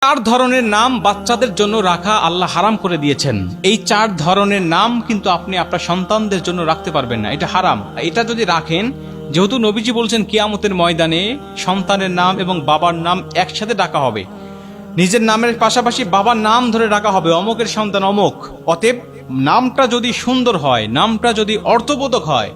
চার ধরনের নাম বাচ্চাদের জন্য রাখা আল্লাহ হারাম করে দিয়েছেন। এই চার ধরনের নাম কিন্তু আপনি আপনার সন্তানদের জন্য রাখতে পারবেন না, এটা হারাম। এটা যদি রাখেন, যেহেতু নবীজি বলছেন কিয়ামতের ময়দানে সন্তানের নাম এবং বাবার নাম একসাথে ডাকা হবে, নিজের নামের পাশাপাশি বাবার নাম ধরে ডাকা হবে, অমুকের সন্তান অমুক। অতএব নামটা যদি সুন্দর হয়, নামটা যদি অর্থবোধক হয়,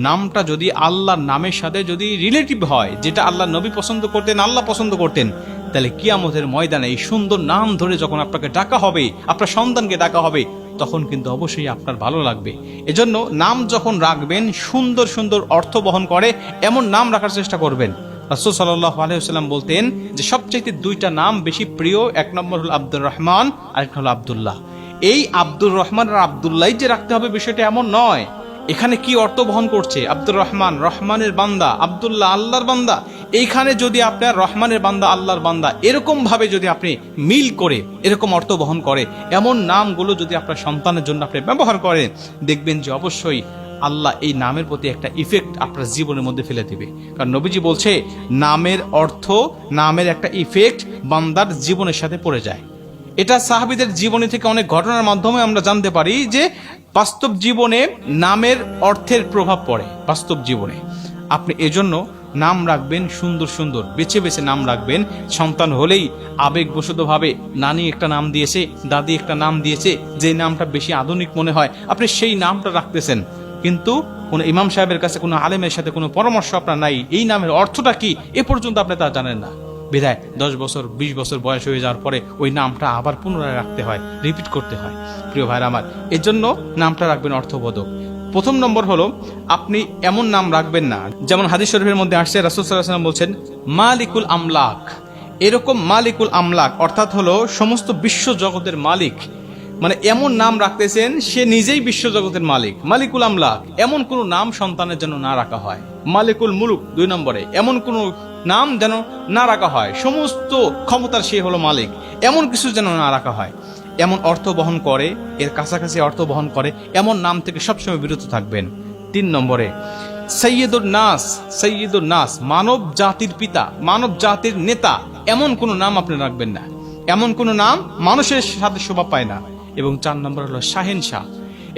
নামটা যদি আল্লাহর নামের সাথে যদি রিলেটিভ হয়, যেটা আল্লাহ নবী পছন্দ করতেন, আল্লাহ পছন্দ করতেন, তাহলে কিয়ামতের ময়দানে এই সুন্দর নাম ধরে যখন আপনাকে ডাকা হবে, আপনার সন্তানকে ডাকা হবে, তখন কিন্তু অবশ্যই আপনার ভালো লাগবে। এজন্য নাম যখন রাখবেন সুন্দর সুন্দর অর্থ বহন করে এমন নাম রাখার চেষ্টা করবেন। রাসূল সাল্লাল্লাহু আলাইহি ওয়াসাল্লাম বলতেন যে সবচেয়ে দুইটা নাম বেশি প্রিয়, এক নম্বর হলো আব্দুর রহমান, আরেকটা হলো আব্দুল্লাহ। এই আব্দুর রহমান আর আব্দুল্লাহ যে রাখতে হবে বিষয়টা এমন নয়। এখানে কি অর্থ বহন করছে? আব্দুর রহমান রহমানের বান্দা, আব্দুল্লাহ আল্লাহর বান্দা। এইখানে যদি আপনার রহমানের বান্দা আল্লাহর বান্দা এরকম ভাবে যদি আপনি মিল করে এরকম অর্থ বহন করে এমন নামগুলো যদি আপনার সন্তানের জন্য আপনি ব্যবহার করেন, দেখবেন যে অবশ্যই আল্লাহ এই নামের প্রতি একটা ইফেক্ট আপনার জীবনের মধ্যে ফেলে দিবে। কারণ নবীজি বলছে নামের অর্থ, নামের একটা ইফেক্ট বান্দার জীবনের সাথে পড়ে যায়। এটা সাহাবীদের জীবনী থেকে অনেক ঘটনার মাধ্যমে আমরা জানতে পারি যে বাস্তব জীবনে নামের অর্থের প্রভাব পড়ে। বাস্তব জীবনে আপনি এজন্য নাম রাখবেন সুন্দর সুন্দর, বেছে বেছে নাম রাখবেন। সন্তান হলেই আবেগবশতভাবে নানি একটা নাম দিয়েছে, দাদি একটা নাম দিয়েছে, যে নামটা বেশি আধুনিক মনে হয় আপনি সেই নামটা রাখতেছেন, কিন্তু কোনো ইমাম সাহেবের কাছে, কোনো আলেমের সাথে কোনো পরামর্শ আপনার নাই, এই নামের অর্থটা কি এ পর্যন্ত আপনি তা জানেন না। বিধায় 10 বছর 20 বছর বয়স হয়ে যাওয়ার পরে ওই নামটা আবার পুনরায় রাখতে হয়, রিপিট করতে হয়। প্রিয় ভাইরা আমার, এর জন্য নামটা রাখবেন অর্থবোধক। প্রথম নম্বর হলো আপনি এমন নাম রাখবেন না, যেমন হাদিস শরীফের মধ্যে আসছে রাসূল সাল্লাল্লাহু আলাইহি ওয়াসাল্লাম বলছেন মালিকুল আমলাক। এরকম মালিকুল আমলাক অর্থাৎ হলো সমস্ত বিশ্ব জগতের মালিক, মানে এমন নাম রাখতেছেন সে নিজেই বিশ্বজগতের মালিক। মালিকুল আমলাক এমন কোন নাম সন্তানের জন্য না রাখা হয়। মালিকুল মুলুক 2 নম্বরে এমন কোন নাম যেন না রাখা হয়, সমস্ত ক্ষমতার সে হলো মালিক, এমন কিছু যেন না রাখা হয়। এমন অর্থ বহন করে, এর কাছাকাছি অর্থ বহন করে এমন নাম থেকে সবসময় বিরত থাকবেন। 3 নম্বরে সৈয়দুল নাস, সৈয়দুল নাস মানব জাতির পিতা, মানব জাতির নেতা, এমন কোন নাম আপনি রাখবেন না। এমন কোন নাম মানুষের সাথে শোভা পায় না। এবং 4 নম্বর হলো শাহেনশাহ।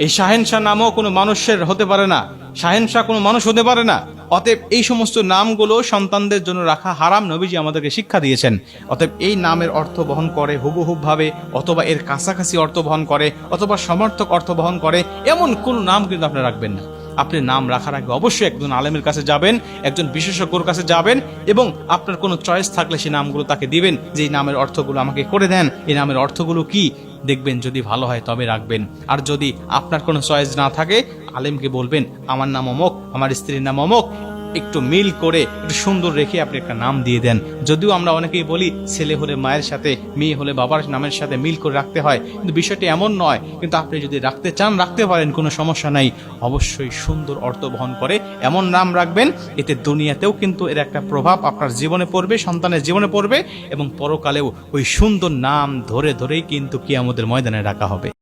এই শাহেনশাহ নামও কোনো মানুষের হতে পারে না, শাহেনশাহ কোনো মানুষ হতে পারে না। অতএব এই সমস্ত নামগুলো সন্তানদের জন্য রাখা হারাম, নবীজি আমাদেরকে শিক্ষা দিয়েছেন। অতএব এই নামের অর্থ বহন করে হুবহুব ভাবে, অথবা এর কাছাকাছি অর্থ বহন করে, অথবা সমর্থক অর্থ বহন করে এমন কোন নাম কিন্তু আপনি রাখবেন না। আপনি নাম রাখার আগে অবশ্যই একজন আলেমের কাছে যাবেন, একজন বিশেষজ্ঞর কাছে যাবেন, এবং আপনার কোনো চয়েস থাকলে সেই নামগুলো তাকে দিবেন যে এই নামের অর্থগুলো আমাকে করে দেন, এই নামের অর্থগুলো কি। দেখবেন যদি ভালো হয় তবে রাখবেন। আর যদি আপনার কোনো চয়েস না থাকে আলেমকে বলবেন আমার নাম অমুক, আমার স্ত্রীর নাম অমুক, একটু মিল করে একটু সুন্দর রেখে আপনি একটা নাম দিয়ে দেন। যদিও আমরা অনেকেই বলি ছেলে হলে মায়ের সাথে, মেয়ে হলে বাবার নামের সাথে মিল করে রাখতে হয়, কিন্তু বিষয়টি এমন নয়। কিন্তু আপনি যদি রাখতে চান রাখতে পারেন, কোনো সমস্যা নাই। অবশ্যই সুন্দর অর্থ বহন করে এমন নাম রাখবেন, এতে দুনিয়াতেও কিন্তু এর একটা প্রভাব আপনার জীবনে পড়বে, সন্তানের জীবনে পড়বে, এবং পরকালেও ওই সুন্দর নাম ধরে ধরেই কিন্তু কিয়ামতের ময়দানে রাখা হবে।